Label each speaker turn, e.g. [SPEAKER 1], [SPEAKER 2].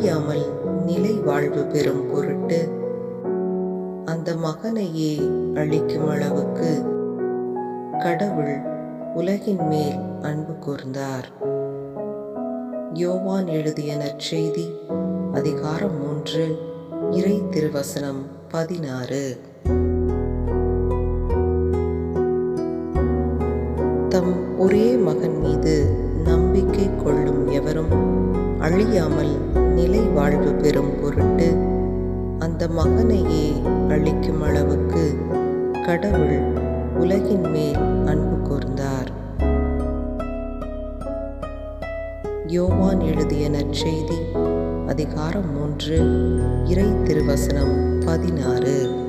[SPEAKER 1] அழியாமல் நிலை வாழ்வு பெறும் பொருட்டு அந்த மகனையே அளிக்கும் அளவுக்கு கடவுள் உலகின் மேல் அன்பு கூர்ந்தார். யோவான் எழுதிய நற்செய்தி அதிகாரம் 3 இறை திருவசனம் 16. தம் ஒரே மகன் மீது நம்பிக்கை கொள்ளும் எவரும் அழியாமல் நிலை வாழ்வு பெறும் பொருட்டு அந்த மகனையே அளிக்கும் அளவுக்கு கடவுள் உலகின் மேல் அன்பு கூர்ந்தார். யோவான் எழுதிய நற்செய்தி அதிகாரம் 3 இறை திருவசனம் 16.